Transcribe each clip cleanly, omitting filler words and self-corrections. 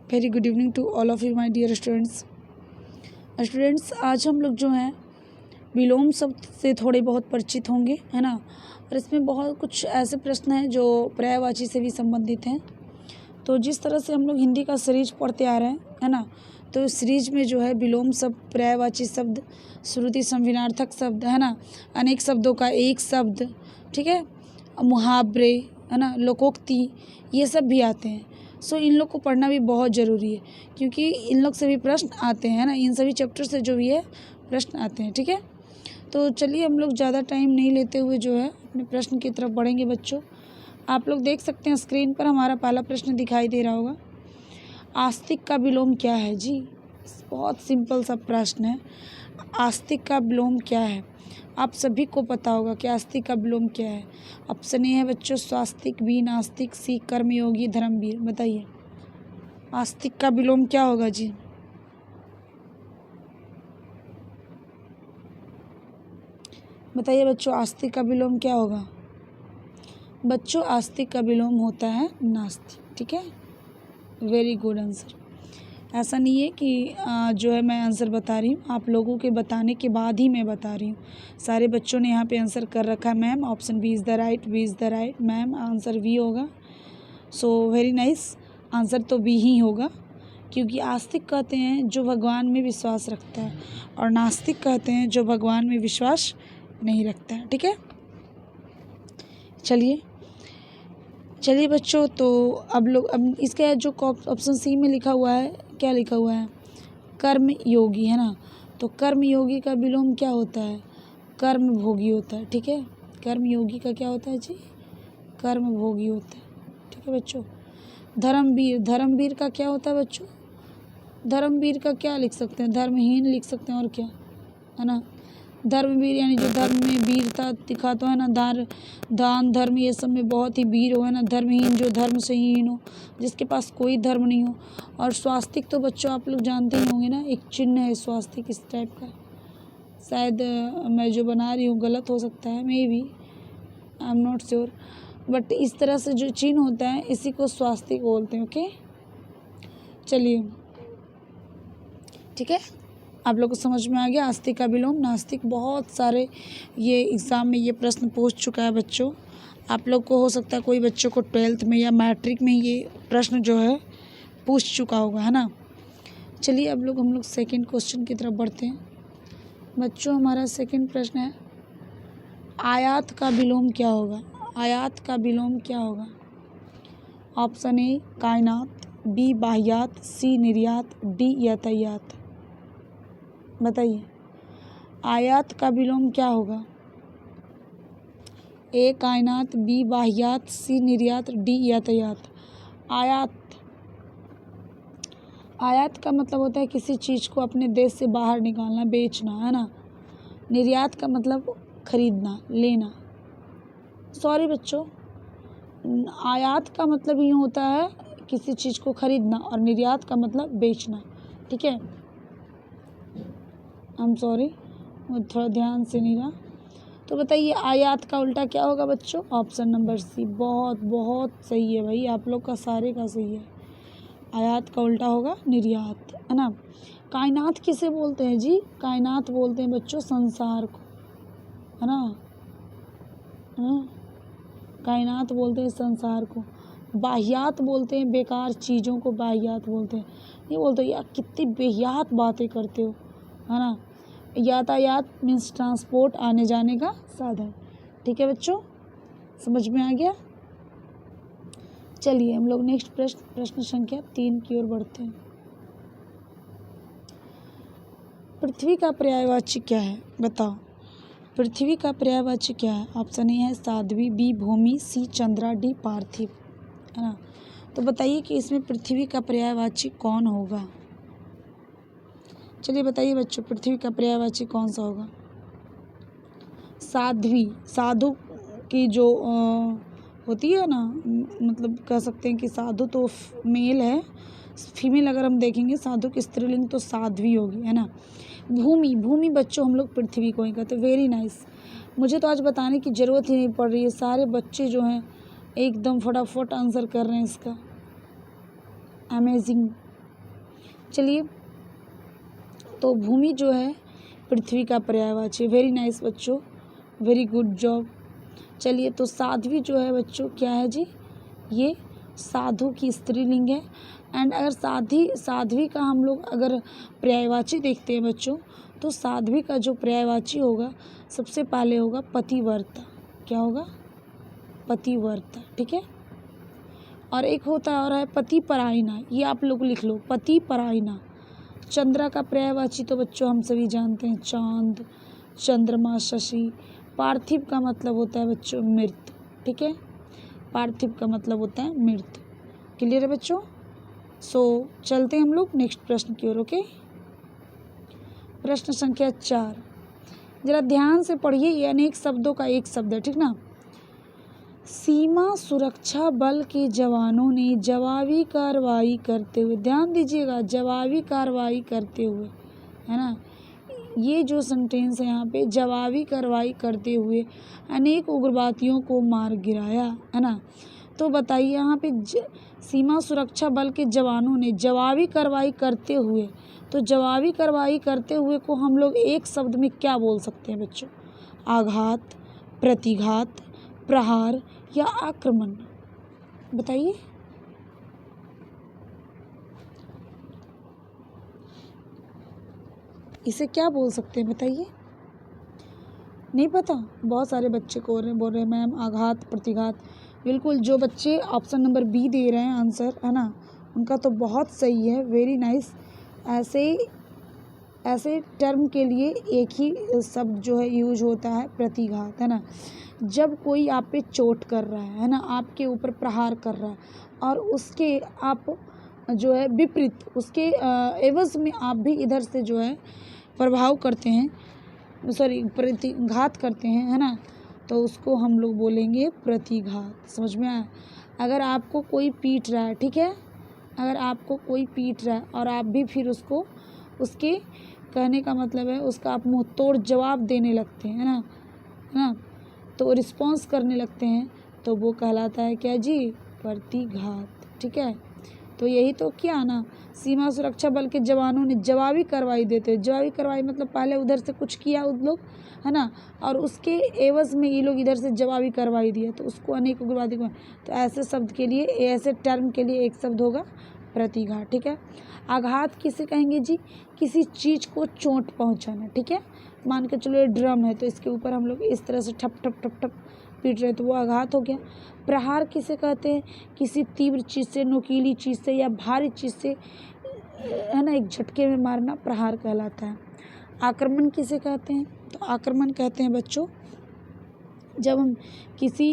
Very good evening to all of you my dear students. आज हम लोग जो हैं विलोम शब्द से थोड़े बहुत परिचित होंगे, है ना। और इसमें बहुत कुछ ऐसे प्रश्न हैं जो पर्यायवाची से भी संबंधित हैं। तो जिस तरह से हम लोग हिंदी का सीरीज पढ़ते आ रहे हैं, है ना, तो इस सीरीज में जो है विलोम शब्द, पर्यायवाची शब्द, श्रुति संविनार्थक शब्द, है ना, अनेक शब्दों का एक शब्द, ठीक है, मुहावरे, है ना, लोकोक्ति, ये सब भी आते हैं। सो इन लोग को पढ़ना भी बहुत ज़रूरी है क्योंकि इन लोग से भी प्रश्न आते हैं, है ना, इन सभी चैप्टर से जो भी है प्रश्न आते हैं, ठीक है। तो चलिए हम लोग ज़्यादा टाइम नहीं लेते हुए जो है अपने प्रश्न की तरफ बढ़ेंगे। बच्चों, आप लोग देख सकते हैं स्क्रीन पर हमारा पहला प्रश्न दिखाई दे रहा होगा। आस्तिक का विलोम क्या है जी? बहुत सिंपल सा प्रश्न है। आस्तिक का विलोम क्या है? आप सभी को पता होगा कि आस्तिक का विलोम क्या है। ऑप्शन ए है बच्चों स्वास्तिक, बी नास्तिक, सी कर्मयोगी, धर्मवीर। बताइए आस्तिक का विलोम क्या होगा जी? बताइए बच्चों आस्तिक का विलोम क्या होगा? बच्चों आस्तिक का विलोम होता है नास्तिक, ठीक है। Very good answer. ऐसा नहीं है कि जो है मैं आंसर बता रही हूँ, आप लोगों के बताने के बाद ही मैं बता रही हूँ। सारे बच्चों ने यहाँ पे आंसर कर रखा है ma'am. Option B is the right, B is the right ma'am, answer B होगा। सो वेरी नाइस, आंसर तो बी ही होगा क्योंकि आस्तिक कहते हैं जो भगवान में विश्वास रखता है और नास्तिक कहते हैं जो भगवान में विश्वास नहीं रखता है, ठीक है। चलिए बच्चों, तो अब इसका जो ऑप्शन सी में लिखा हुआ है, क्या लिखा हुआ है? कर्म योगी, है ना। तो कर्म योगी का विलोम क्या होता है? कर्म भोगी होता है, ठीक है। कर्म योगी का क्या होता है जी? कर्म भोगी होता है, ठीक है बच्चों। धर्मवीर का क्या होता है बच्चों? धर्मवीर का क्या लिख सकते हैं? धर्महीन लिख सकते हैं, और क्या, है ना। धर्मवीर यानी जो धर्म में वीरता दिखाता है ना, दान धर्म ये सब में बहुत ही वीर हो, है ना। धर्महीन जो धर्म से हीन हो, जिसके पास कोई धर्म नहीं हो। और स्वास्तिक तो बच्चों आप लोग जानते ही होंगे ना, एक चिन्ह है स्वास्तिक इस टाइप का। शायद मैं जो बना रही हूँ गलत हो सकता है, may be, I am not sure, but इस तरह से जो चिन्ह होता है इसी को स्वास्तिक बोलते हैं, ओके। चलिए ठीक है, आप लोग को समझ में आ गया आस्तिक का विलोम नास्तिक। बहुत सारे ये एग्ज़ाम में ये प्रश्न पूछ चुका है बच्चों। आप लोग को हो सकता है कोई बच्चों को 12th में या मैट्रिक में ये प्रश्न जो है पूछ चुका होगा, है ना। चलिए अब हम लोग सेकंड क्वेश्चन की तरफ बढ़ते हैं। बच्चों हमारा सेकंड प्रश्न है आयात का विलोम क्या होगा? आयात का विलोम क्या होगा? ऑप्शन ए कायनात, बी बाह्यात, सी निर्यात, डी यातायात। बताइए आयात का विलोम क्या होगा? ए कायनात, बी बाह्यात, सी निर्यात, डी यातायात। आयात का मतलब होता है किसी चीज़ को अपने देश से बाहर निकालना, बेचना, है ना। निर्यात का मतलब खरीदना, लेना। सॉरी बच्चों, आयात का मतलब ही होता है किसी चीज़ को खरीदना और निर्यात का मतलब बेचना, ठीक है। आई एम सॉरी, मुझे थोड़ा ध्यान से नहीं रहा। तो बताइए आयात का उल्टा क्या होगा बच्चों? Option number C. बहुत बहुत सही है भाई, आप लोग का सारे का सही है। आयात का उल्टा होगा निर्यात, है ना। कायनात किसे बोलते हैं जी? कायनात बोलते हैं बच्चों संसार को, है ना। कायनात बोलते हैं संसार को। बाह्यात बोलते हैं बेकार चीज़ों को, बाह्यात बोलते हैं। ये बोलते हैं यार कितनी बेहियात बातें करते हो, है ना। यातायात मीन्स ट्रांसपोर्ट, आने जाने का साधन, ठीक है बच्चों, समझ में आ गया। चलिए हम लोग नेक्स्ट प्रश्न संख्या 3 की ओर बढ़ते हैं। पृथ्वी का पर्यायवाची क्या है? बताओ पृथ्वी का पर्यायवाची क्या है? ऑप्शन ए है साध्वी, बी भूमि, सी चंद्रा, डी पार्थिव, है ना। तो बताइए कि इसमें पृथ्वी का पर्यायवाची कौन होगा? चलिए बताइए बच्चों पृथ्वी का पर्यायवाची कौन सा होगा? साध्वी, साधु की जो होती है ना, मतलब कह सकते हैं कि साधु तो मेल है, फीमेल अगर हम देखेंगे साधु की स्त्रीलिंग तो साध्वी होगी, है ना। भूमि बच्चों हम लोग पृथ्वी को ही कहते हैं। वेरी नाइस, मुझे तो आज बताने की ज़रूरत ही नहीं पड़ रही है, सारे बच्चे जो हैं एकदम फटाफट आंसर कर रहे हैं इसका। अमेजिंग, चलिए, तो भूमि जो है पृथ्वी का पर्यायवाची। वेरी नाइस बच्चों, वेरी गुड जॉब। चलिए, तो साध्वी जो है बच्चों क्या है जी, ये साधु की स्त्रीलिंग है। एंड अगर साध्वी का हम लोग अगर पर्यायवाची देखते हैं बच्चों, तो साध्वी का जो पर्यायवाची होगा सबसे पहले होगा पतिव्रता। क्या होगा? पतिव्रता, ठीक है। और एक होता और है पतिपरायणा, ये आप लोग लिख लो, पतिपरायणा। चंद्रा का पर्यायवाची तो बच्चों हम सभी जानते हैं, चांद, चंद्रमा, शशि। पार्थिव का मतलब होता है बच्चों मृत, ठीक है। पार्थिव का मतलब होता है मृत। क्लियर है बच्चों? सो चलते हैं हम लोग नेक्स्ट प्रश्न की ओर। ओके, प्रश्न संख्या 4, जरा ध्यान से पढ़िए, ये अनेक शब्दों का एक शब्द है, ठीक ना। सीमा सुरक्षा बल के जवानों ने जवाबी कार्रवाई करते हुए, ध्यान दीजिएगा, जवाबी कार्रवाई करते हुए, है ना। ये जो सेंटेंस है यहाँ पे, जवाबी कार्रवाई करते हुए अनेक उग्रवादियों को मार गिराया, है ना। तो बताइए यहाँ पे सीमा सुरक्षा बल के जवानों ने जवाबी कार्रवाई करते हुए, तो जवाबी कार्रवाई करते हुए को हम लोग एक शब्द में क्या बोल सकते हैं बच्चों? आघात, प्रतिघात, प्रहार या आक्रमण? बताइए। इसे क्या बोल सकते हैं बताइए? नहीं पता? बहुत सारे बच्चे को बोल रहे हैं मैम आघात, प्रतिघात। बिल्कुल, जो बच्चे ऑप्शन नंबर बी दे रहे हैं आंसर, है ना, उनका तो बहुत सही है, वेरी नाइस। ऐसे टर्म के लिए एक ही शब्द जो है यूज होता है, प्रतिघात, है ना। जब कोई आप पे चोट कर रहा है ना, आपके ऊपर प्रहार कर रहा है, और उसके आप जो है विपरीत, उसके एवज में आप भी इधर से जो है प्रभाव करते हैं, सॉरी प्रतिघात करते हैं, है ना, तो उसको हम लोग बोलेंगे प्रतिघात। समझ में आया? अगर आपको कोई पीट रहा है, ठीक है, अगर आपको कोई पीट रहा है और आप भी फिर उसको, उसके कहने का मतलब है उसका आप मुँह तोड़ जवाब देने लगते हैं, है ना, तो रिस्पॉन्स करने लगते हैं, तो वो कहलाता है क्या जी? प्रतिघात, ठीक है। तो यही तो किया ना, सीमा सुरक्षा बल के जवानों ने जवाबी कार्रवाई देते, जवाबी कार्रवाई मतलब पहले उधर से कुछ किया उन लोग, है ना, और उसके एवज में ये लोग इधर से जवाबी कार्रवाई दिया, तो उसको अनेक उग्रवादी को, तो ऐसे शब्द के लिए, ऐसे टर्म के लिए एक शब्द होगा प्रतिघात, ठीक है। आघात किसे कहेंगे जी? किसी चीज़ को चोट पहुंचाना, ठीक है। मान के चलो ये ड्रम है, तो इसके ऊपर हम लोग इस तरह से ठप ठप ठप ठप पीट रहे, तो वो आघात हो गया। प्रहार किसे कहते हैं? किसी तीव्र चीज़ से, नुकीली चीज़ से या भारी चीज़ से, है ना, एक झटके में मारना प्रहार कहलाता है। आक्रमण किसे कहते हैं? तो आक्रमण कहते हैं बच्चों जब हम किसी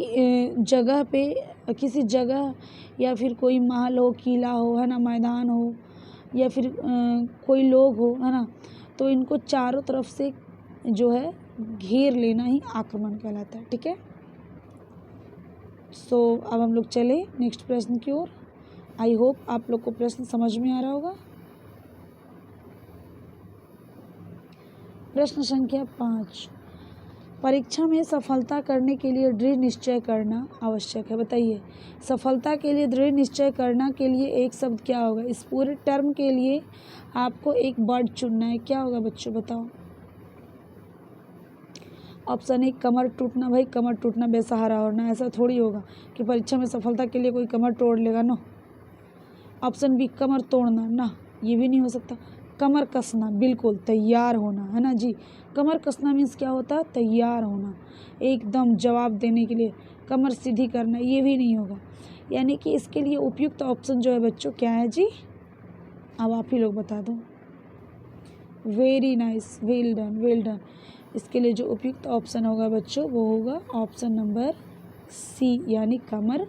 जगह पे, किसी जगह या फिर कोई महल हो, किला हो, है ना, मैदान हो, या फिर कोई लोग हो, है ना, तो इनको चारों तरफ से जो है घेर लेना ही आक्रमण कहलाता है, ठीक है। सो अब हम लोग चले नेक्स्ट प्रश्न की ओर। आई होप आप लोग को प्रश्न समझ में आ रहा होगा। प्रश्न संख्या 5, परीक्षा में सफलता करने के लिए दृढ़ निश्चय करना आवश्यक है। बताइए, सफलता के लिए दृढ़ निश्चय करना के लिए एक शब्द क्या होगा? इस पूरे टर्म के लिए आपको एक वर्ड चुनना है, क्या होगा बच्चों बताओ? ऑप्शन 1 कमर टूटना। भाई कमर टूटना बेसहारा होना, ऐसा थोड़ी होगा कि परीक्षा में सफलता के लिए कोई कमर तोड़ लेगा, नो। ऑप्शन बी कमर तोड़ना, ना, ये भी नहीं हो सकता। कमर कसना, बिल्कुल तैयार होना, है ना जी। कमर कसना मीन्स क्या होता है? तैयार होना, एकदम जवाब देने के लिए। कमर सीधी करना, ये भी नहीं होगा। यानी कि इसके लिए उपयुक्त ऑप्शन जो है बच्चों क्या है जी? अब आप ही लोग बता दो। Very nice, well done, well done. इसके लिए जो उपयुक्त ऑप्शन होगा बच्चों वो होगा ऑप्शन नंबर सी, यानी कमर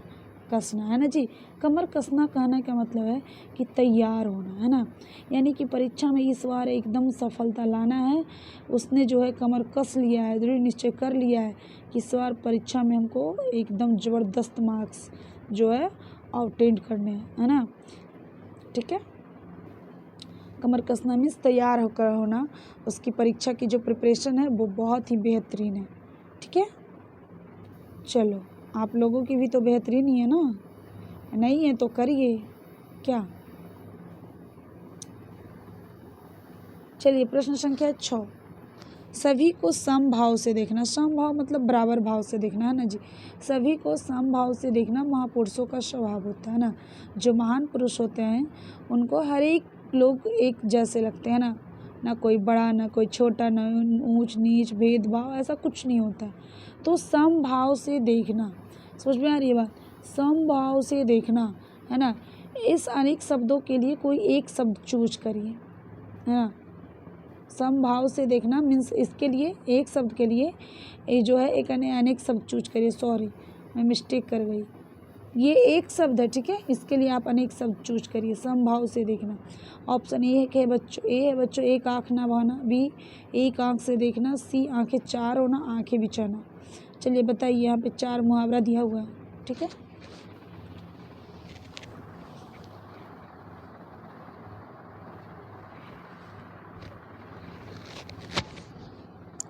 कसना, है ना जी। कमर कसना कहने का मतलब है कि तैयार होना, है ना। यानी कि परीक्षा में इस बार एकदम सफलता लाना है, उसने जो है कमर कस लिया है, दृढ़ निश्चय कर लिया है कि इस बार परीक्षा में हमको एकदम ज़बरदस्त मार्क्स जो है ऑब्टेन करने हैं, है ना, ठीक है। कमर कसना मीन्स तैयार होकर होना, उसकी परीक्षा की जो प्रिपरेशन है वो बहुत ही बेहतरीन है, ठीक है। चलो, आप लोगों की भी तो बेहतरीन ही है ना, नहीं है तो करिए क्या। चलिए प्रश्न संख्या 6, सभी को समभाव से देखना। समभाव मतलब बराबर भाव से देखना, है ना जी। सभी को समभाव से देखना महापुरुषों का स्वभाव होता है ना। जो महान पुरुष होते हैं उनको हर एक लोग एक जैसे लगते हैं ना, ना कोई बड़ा ना कोई छोटा, ना ऊंच नीच भेदभाव, ऐसा कुछ नहीं होता है। तो समभाव से देखना, समझ में आ रही है बात, समभाव से देखना, है ना। इस अनेक शब्दों के लिए कोई एक शब्द चूज करिए, है ना। समभाव से देखना मीन्स इसके लिए एक शब्द के लिए ये जो है एक अनेक शब्द चूज करिए। सॉरी मैं मिस्टेक कर गई, ये एक शब्द है, ठीक है। इसके लिए आप अनेक शब्द चूज करिए। समभाव से देखना ऑप्शन ए है बच्चों, ए है बच्चों एक आँख ना बहाना, बी एक आँख से देखना, सी आँखें चार होना, आँखें बिछाना। चलिए बताइए, यहाँ पे 4 मुहावरा दिया हुआ है, ठीक है।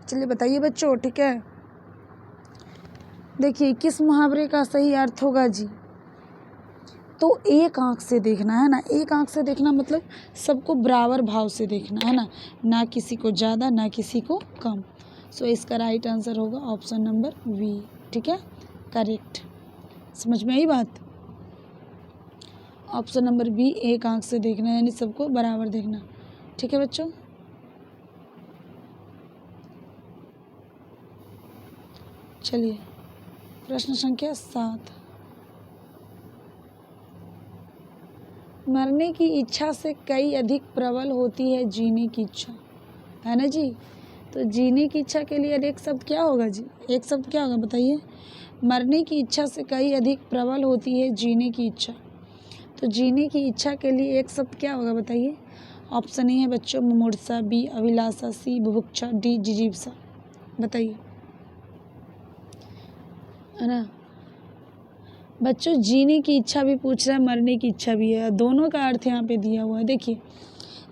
चलिए बताइए बच्चों, ठीक है। देखिए किस मुहावरे का सही अर्थ होगा जी, तो एक आंख से देखना, है ना। एक आंख से देखना मतलब सबको बराबर भाव से देखना, है ना, ना किसी को ज़्यादा ना किसी को कम। सो इसका राइट आंसर होगा ऑप्शन नंबर बी, ठीक है, करेक्ट। समझ में आई बात। ऑप्शन नंबर बी, एक आंख से देखना यानी सबको बराबर देखना, ठीक है बच्चों। चलिए प्रश्न संख्या 7, मरने की इच्छा से कई अधिक प्रबल होती है जीने की इच्छा, है ना जी। तो जीने की इच्छा के लिए एक शब्द क्या होगा जी, एक शब्द क्या होगा बताइए। मरने की इच्छा से कई अधिक प्रबल होती है जीने की इच्छा, तो जीने की इच्छा के लिए एक शब्द क्या होगा बताइए। ऑप्शन ए है बच्चों मुमूर्षा, बी अभिलाषा, सी बुभुक्षा, डी जिजीविषा। बताइए, है ना बच्चों। जीने की इच्छा भी पूछ रहा है, मरने की इच्छा भी है, दोनों का अर्थ यहाँ पे दिया हुआ है। देखिए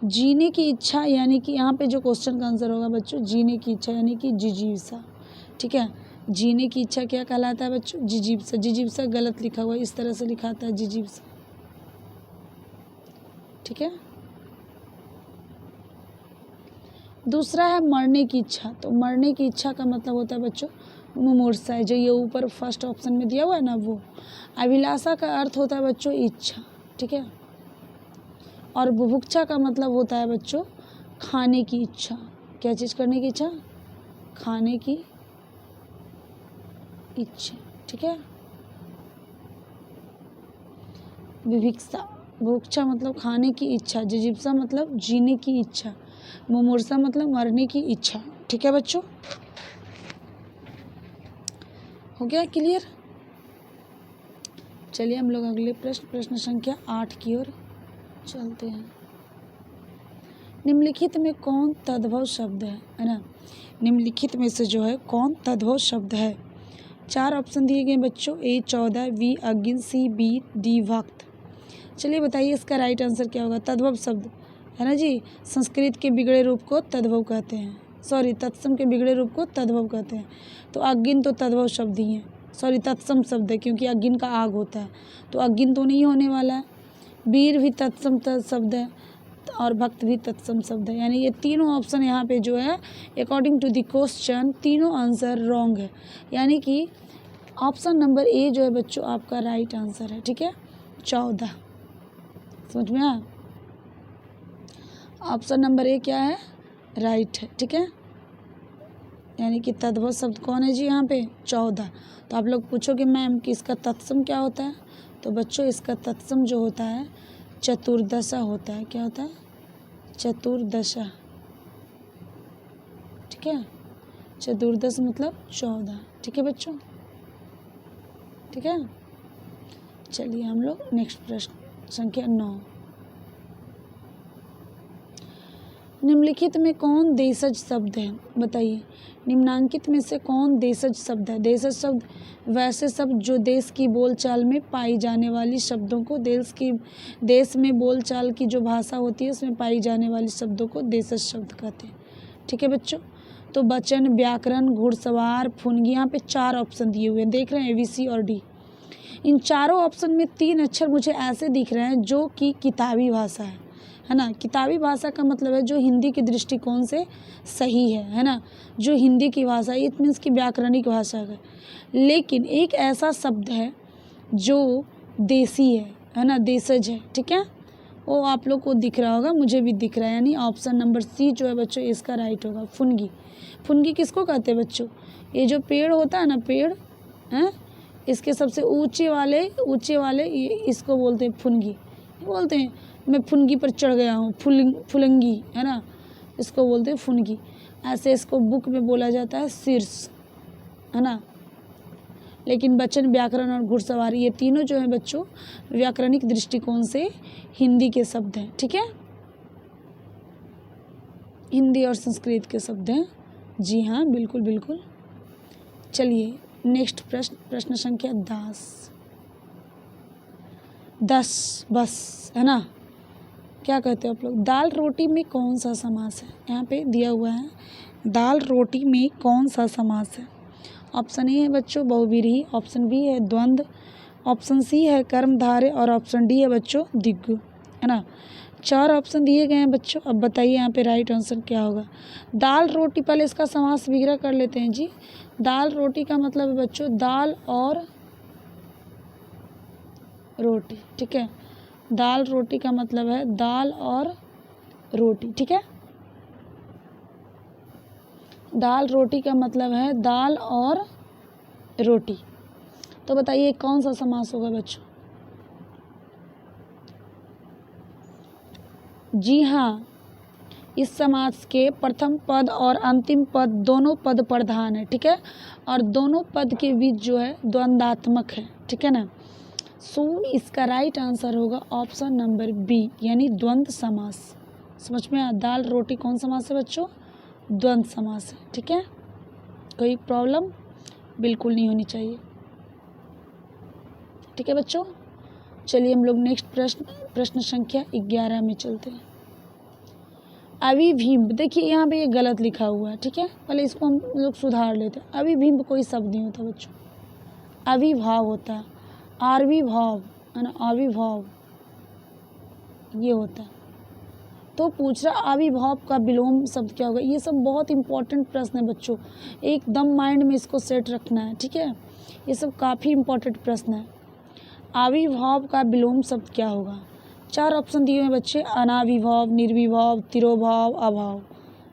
जीने की इच्छा यानी कि यहाँ पे जो क्वेश्चन का आंसर होगा बच्चों, जीने की इच्छा यानी कि जिजीविषा, ठीक है। जीने की इच्छा क्या कहलाता है बच्चों, जिजीविषा। जिजीविषा गलत लिखा हुआ है, इस तरह से लिखा आता है जिजीविषा, ठीक है। दूसरा है मरने की इच्छा, तो मरने की इच्छा का मतलब होता है बच्चों मुमूर्षा है, जो ये ऊपर फर्स्ट ऑप्शन में दिया हुआ है ना वो। अभिलाषा का अर्थ होता है बच्चों इच्छा, ठीक है। और बुभुक्षा का मतलब होता है बच्चों खाने की इच्छा। क्या चीज़ करने की इच्छा, खाने की इच्छा, ठीक है। विभिक्षा, बुभुक्षा मतलब खाने की इच्छा, जिजीविषा मतलब जीने की इच्छा, मुमूर्षा मतलब मरने की इच्छा, ठीक है बच्चों। हो गया क्लियर। चलिए हम लोग अगले प्रश्न संख्या 8 की ओर चलते हैं। निम्नलिखित में कौन तद्भव शब्द है ना। निम्नलिखित में से जो है कौन तद्भव शब्द है। 4 ऑप्शन दिए गए बच्चों, ए 14, बी अग्नि, सी बी, डी वक्त। चलिए बताइए इसका राइट आंसर क्या होगा। तद्भव शब्द है ना जी, संस्कृत के बिगड़े रूप को तद्भव कहते हैं, सॉरी तत्सम के बिगड़े रूप को तद्भव कहते हैं। तो अग्नि तो तद्भव शब्द ही है, सॉरी तत्सम शब्द है, क्योंकि अग्नि का आग होता है, तो अग्नि तो नहीं होने वाला है। वीर भी तत्सम शब्द है और भक्त भी तत्सम शब्द है, यानी ये तीनों ऑप्शन यहाँ पे जो है अकॉर्डिंग टू द क्वेश्चन तीनों आंसर रॉन्ग है, यानी कि ऑप्शन नंबर ए जो है बच्चों आपका राइट आंसर है, ठीक है। 14 समझ में आया। ऑप्शन नंबर ए क्या है, राइट है, ठीक है। यानी कि तद्भव शब्द कौन है जी यहाँ पे 14। तो आप लोग पूछोगे मैम कि इसका तत्सम क्या होता है, तो बच्चों इसका तत्सम जो होता है चतुर्दशा होता है। क्या होता है, चतुर्दशा, ठीक है। चतुर्दश मतलब 14, ठीक है बच्चों, ठीक है। चलिए हम लोग नेक्स्ट प्रश्न संख्या 9। निम्नलिखित में कौन देशज शब्द है बताइए। निम्नांकित में से कौन देशज शब्द है। देशज शब्द वैसे शब्द जो देश की बोलचाल में पाई जाने वाली शब्दों को, देश में बोलचाल की जो भाषा होती है उसमें पाई जाने वाली शब्दों को देशज शब्द कहते हैं, ठीक है बच्चों। तो वचन, व्याकरण, घुड़सवार, फुनगी, यहाँ पे 4 ऑप्शन दिए हुए हैं, देख रहे हैं ए, बी, सी और डी। इन चारों ऑप्शन में 3 अक्षर मुझे ऐसे दिख रहे हैं जो कि किताबी भाषा है है ना। किताबी भाषा का मतलब है जो हिंदी के दृष्टिकोण से सही है ना, जो हिंदी की भाषा, इट मीन्स की व्याकरणिक भाषा है। लेकिन एक ऐसा शब्द है जो देसी है ना, देशज है, ठीक है, वो आप लोग को दिख रहा होगा, मुझे भी दिख रहा है, यानी ऑप्शन नंबर सी जो है बच्चों इसका राइट होगा, फुनगी। फुनगी किसको कहते हैं बच्चों? ये जो पेड़ होता है ना, पेड़ हैं, इसके सबसे ऊंचे वाले ये इसको बोलते हैं फुनगी। बोलते हैं मैं फुनगी पर चढ़ गया हूँ, फुलंगी, है ना, इसको बोलते हैं फुनगी। ऐसे इसको बुक में बोला जाता है शीर्ष, है ना। लेकिन वचन, व्याकरण और घुड़सवारी, ये तीनों जो है बच्चों व्याकरणिक दृष्टिकोण से हिंदी के शब्द हैं, ठीक है, हिंदी और संस्कृत के शब्द हैं। जी हाँ, बिल्कुल बिल्कुल। चलिए नेक्स्ट प्रश्न, प्रश्न संख्या 10 बस, है ना। क्या कहते हो आप लोग? दाल रोटी में कौन सा समास है? यहाँ पे दिया हुआ है, दाल रोटी में कौन सा समास है? ऑप्शन ए है बच्चों बहुव्रीहि, ऑप्शन बी है द्वंद्व, ऑप्शन सी है कर्मधारय और ऑप्शन डी है बच्चों द्विगु, है ना। 4 ऑप्शन दिए गए हैं बच्चों। अब बताइए यहाँ पे राइट आंसर क्या होगा? दाल रोटी, पहले इसका समास विग्रह कर लेते हैं जी। दाल रोटी का मतलब है बच्चों दाल और रोटी, ठीक है। दाल रोटी का मतलब है दाल और रोटी, ठीक है। दाल रोटी का मतलब है दाल और रोटी। तो बताइए कौन सा समास होगा बच्चों? जी हाँ, इस समास के प्रथम पद और अंतिम पद दोनों पद प्रधान है, ठीक है, और दोनों पद के बीच जो है द्वंद्वात्मक है, ठीक है ना। सो इसका राइट आंसर होगा ऑप्शन नंबर बी, यानी द्वंद्व समास। समझ में आया? दाल रोटी कौन समास है बच्चों? द्वंद्व समास है, ठीक है। कोई प्रॉब्लम बिल्कुल नहीं होनी चाहिए, ठीक है बच्चों। चलिए हम लोग नेक्स्ट प्रश्न संख्या 11 में चलते हैं। अविभिम्ब, देखिए यहाँ पे ये गलत लिखा हुआ है, ठीक है, पहले इसको हम लोग सुधार लेते हैं। अविभिम्ब कोई शब्द नहीं होता बच्चों, अविभाव होता है, आविर्भाव, है ना, आविर्भाव ये होता है। तो पूछ रहा आविर्भाव का विलोम शब्द क्या होगा? ये सब बहुत इंपॉर्टेंट प्रश्न है बच्चों, एकदम माइंड में इसको सेट रखना है, ठीक है। ये सब काफ़ी इंपॉर्टेंट प्रश्न है। आविर्भाव का विलोम शब्द क्या होगा? 4 ऑप्शन दिए हैं बच्चे, अनाविर्भाव, निर्विभाव, तिरोभाव, अभाव,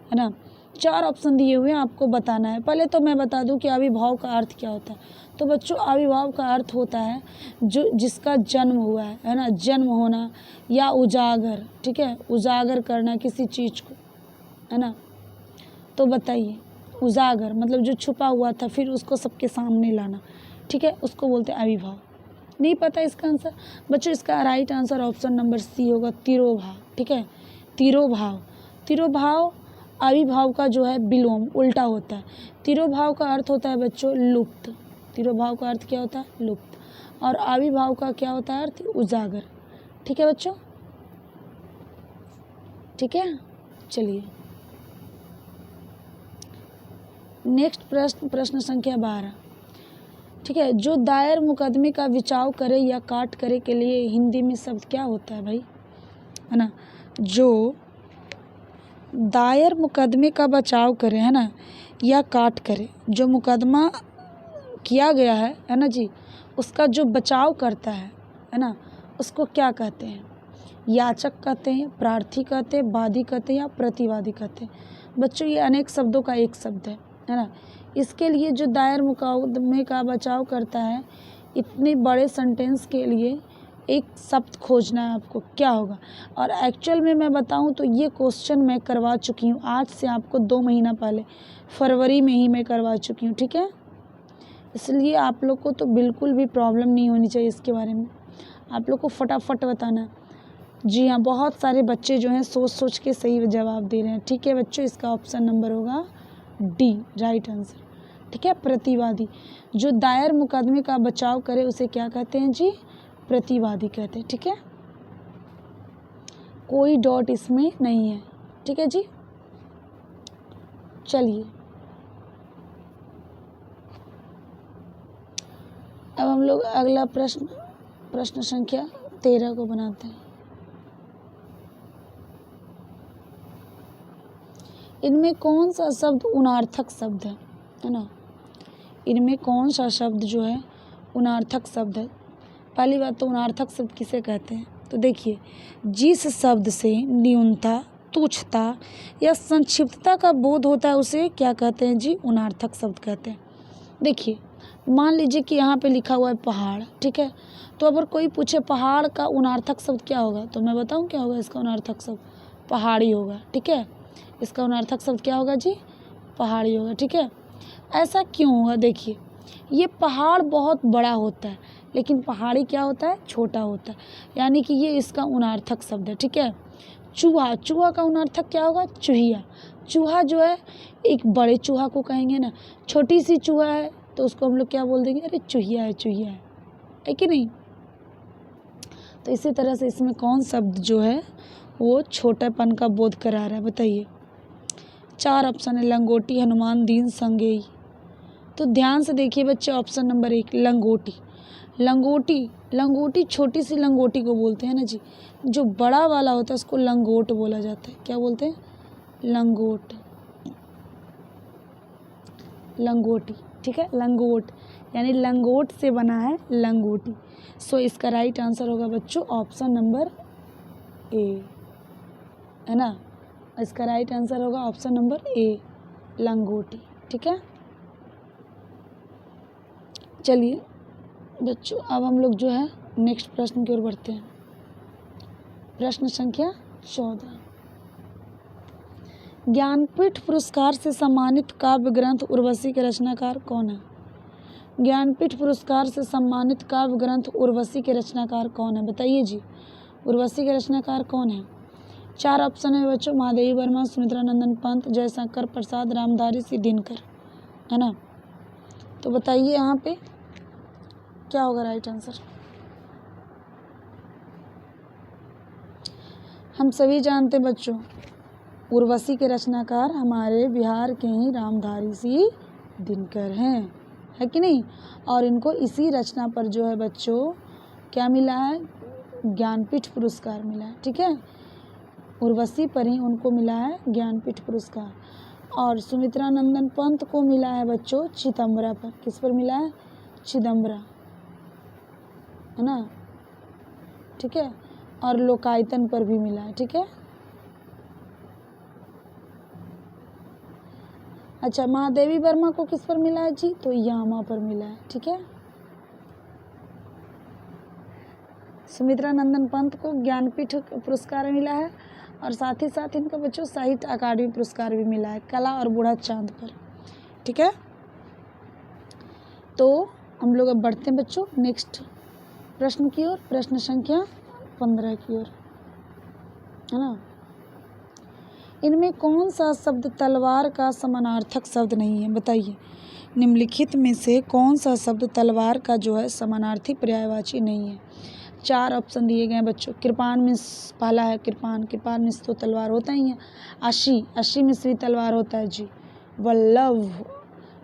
है ना। 4 ऑप्शन दिए हुए हैं, आपको बताना है। पहले तो मैं बता दूं कि आविर्भाव का अर्थ क्या होता है। तो बच्चों आविर्भाव का अर्थ होता है जो जिसका जन्म हुआ है ना, जन्म होना या उजागर, ठीक है, उजागर करना किसी चीज़ को, है ना। तो बताइए उजागर मतलब जो छुपा हुआ था फिर उसको सबके सामने लाना, ठीक है, उसको बोलते हैं आविर्भाव। नहीं पता इसका आंसर बच्चों? इसका right answer option number C होगा, तिरोभाव, ठीक है, तिरोभाव। तिरोभाव आविर्भाव का जो है विलोम, उल्टा होता है। तिरोभाव का अर्थ होता है बच्चों लुप्त। तिरोभाव का अर्थ क्या होता है? लुप्त। और आविर्भाव का क्या होता है अर्थ? उजागर, ठीक है बच्चों, ठीक है। चलिए नेक्स्ट प्रश्न संख्या 12, ठीक है। जो दायर मुकदमे का बचाव करे या काट करे के लिए हिंदी में शब्द क्या होता है भाई, है ना। जो दायर मुकदमे का बचाव करे, है ना, या काट करे, जो मुकदमा किया गया है ना जी, उसका जो बचाव करता है ना, उसको क्या कहते हैं? याचक कहते हैं, प्रार्थी कहते हैं, वादी कहते हैं या प्रतिवादी कहते हैं। बच्चों ये अनेक शब्दों का एक शब्द है ना। इसके लिए जो दायर मुकदमे का बचाव करता है, इतने बड़े सेंटेंस के लिए एक शब्द खोजना है आपको, क्या होगा? और एक्चुअल में मैं बताऊं तो ये क्वेश्चन मैं करवा चुकी हूँ आज से आपको 2 महीना पहले, फरवरी में ही मैं करवा चुकी हूँ, ठीक है। इसलिए आप लोग को तो बिल्कुल भी प्रॉब्लम नहीं होनी चाहिए इसके बारे में, आप लोग को फटाफट बताना है। जी हाँ, बहुत सारे बच्चे जो हैं सोच सोच के सही जवाब दे रहे हैं, ठीक है बच्चों। इसका ऑप्शन नंबर होगा डी, राइट आंसर, ठीक है, प्रतिवादी। जो दायर मुकदमे का बचाव करे उसे क्या कहते हैं जी? प्रतिवादी कहते हैं, ठीक है, कोई डॉट इसमें नहीं है, ठीक है जी। चलिए अब हम लोग अगला प्रश्न संख्या 13 को बनाते हैं। इनमें कौन सा शब्द उनार्थक शब्द है ना? इनमें कौन सा शब्द जो है उनार्थक शब्द है? पहली बात तो उनार्थक शब्द किसे कहते हैं? तो देखिए, जिस शब्द से न्यूनता, तुच्छता या संक्षिप्तता का बोध होता है उसे क्या कहते हैं जी? उनार्थक शब्द कहते हैं। देखिए, मान लीजिए कि यहाँ पे लिखा हुआ है पहाड़, ठीक है? तो अगर कोई पूछे पहाड़ का उनार्थक शब्द क्या होगा, तो मैं बताऊँ क्या होगा इसका उनार्थक शब्द? पहाड़ी होगा, ठीक है? इसका उनार्थक शब्द क्या होगा जी? पहाड़ी होगा, ठीक है? ऐसा क्यों होगा? देखिए, ये पहाड़ बहुत बड़ा होता है लेकिन पहाड़ी क्या होता है? छोटा होता है, यानी कि ये इसका उनार्थक शब्द है, ठीक है? चूहा, चूहा का उनार्थक क्या होगा? चूहिया। चूहा जो है एक बड़े चूहा को कहेंगे ना, छोटी सी चूहा है तो उसको हम लोग क्या बोल देंगे? अरे चूहिया है, चूहिया है कि नहीं? तो इसी तरह से इसमें कौन शब्द जो है वो छोटेपन का बोध करा रहा है? बताइए। 4 ऑप्शन है, लंगोटी, हनुमान, दीन, संगेई। तो ध्यान से देखिए बच्चे, ऑप्शन नंबर 1 लंगोटी। लंगोटी, लंगोटी छोटी सी लंगोटी को बोलते हैं ना जी। जो बड़ा वाला होता है उसको लंगोट बोला जाता है। क्या बोलते हैं? लंगोट, लंगोटी, ठीक है? लंगोट यानी लंगोट से बना है लंगोटी। सो इसका राइट आंसर होगा बच्चों ऑप्शन नंबर ए, है ना? इसका राइट आंसर होगा ऑप्शन नंबर ए, लंगोटी, ठीक है? चलिए बच्चों, अब हम लोग जो है नेक्स्ट प्रश्न की ओर बढ़ते हैं। प्रश्न संख्या 14, ज्ञानपीठ पुरस्कार से सम्मानित काव्य ग्रंथ उर्वशी के रचनाकार कौन है? ज्ञानपीठ पुरस्कार से सम्मानित काव्य ग्रंथ उर्वशी के रचनाकार कौन है? बताइए जी, उर्वशी के रचनाकार कौन है? 4 ऑप्शन है बच्चों, महादेवी वर्मा, सुमित्रा नंदन पंत, जयशंकर प्रसाद, रामधारी सिंह दिनकर, है ना? तो बताइए यहाँ पे क्या होगा राइट आंसर? हम सभी जानते बच्चों, उर्वशी के रचनाकार हमारे बिहार के ही रामधारी सिंह दिनकर हैं, है कि नहीं? और इनको इसी रचना पर जो है बच्चों क्या मिला है? ज्ञानपीठ पुरस्कार मिला है, ठीक है? उर्वशी पर ही उनको मिला है ज्ञानपीठ पुरस्कार। और सुमित्रा नंदन पंत को मिला है बच्चों चिदम्बरा पर। किस पर मिला है? चिदम्बरा, है ना? ठीक है? और लोकायतन पर भी मिला है, ठीक है? अच्छा, महादेवी वर्मा को किस पर मिला है जी? तो यामा पर मिला है, ठीक है? सुमित्रा नंदन पंत को ज्ञानपीठ पुरस्कार मिला है और साथ ही साथ इनका बच्चों साहित्य अकादमी पुरस्कार भी मिला है, कला और बूढ़ा चांद पर, ठीक है? तो हम लोग अब बढ़ते हैं बच्चों नेक्स्ट प्रश्न की ओर, प्रश्न संख्या 15 की ओर, है ना? इनमें कौन सा शब्द तलवार का समानार्थक शब्द नहीं है? बताइए, निम्नलिखित में से कौन सा शब्द तलवार का जो है समानार्थी पर्यायवाची नहीं है? 4 ऑप्शन दिए गए हैं बच्चों। कृपाण मीन्स पहला है कृपाण, कृपाण मीन्स तो तलवार होता ही है। अशी, अशी मीन्स भी तलवार होता है जी। वल्लभ,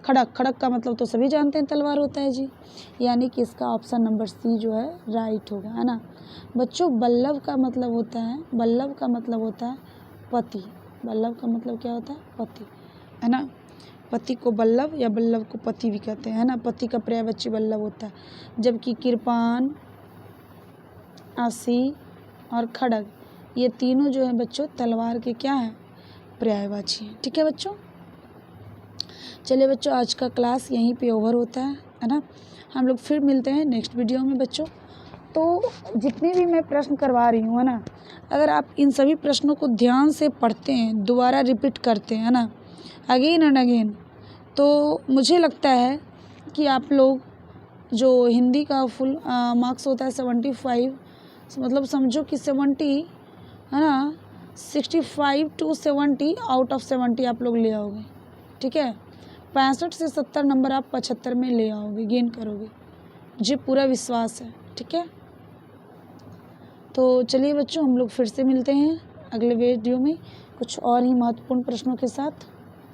खड़क, खड़क का मतलब तो सभी जानते हैं तलवार होता है जी, यानी कि इसका ऑप्शन नंबर सी जो है राइट होगा, है ना बच्चों? बल्लभ का मतलब होता है, बल्लभ का मतलब होता है पति। बल्लभ का मतलब क्या होता है? पति, है ना? पति को बल्लभ या बल्लभ को पति भी कहते हैं, है ना? पति का पर्यायवाची बल्लभ होता है, जबकि कृपाण, असी और खड़ग ये तीनों जो है बच्चों तलवार के क्या है? पर्यायवाची हैं, ठीक है बच्चों? चलिए बच्चों, आज का क्लास यहीं पे ओवर होता है ना? हम लोग फिर मिलते हैं नेक्स्ट वीडियो में बच्चों। तो जितने भी मैं प्रश्न करवा रही हूँ, है ना, अगर आप इन सभी प्रश्नों को ध्यान से पढ़ते हैं, दोबारा रिपीट करते हैं, है ना, अगेन एंड अगेन, तो मुझे लगता है कि आप लोग जो हिंदी का फुल मार्क्स होता है 75, मतलब समझो कि 70, है ना, 65 to 70 आउट ऑफ 70 आप लोग ले आओगे, ठीक है? 65 से 70 नंबर आप 75 में ले आओगे, गेन करोगे, मुझे पूरा विश्वास है, ठीक है? तो चलिए बच्चों, हम लोग फिर से मिलते हैं अगले वीडियो में कुछ और ही महत्वपूर्ण प्रश्नों के साथ।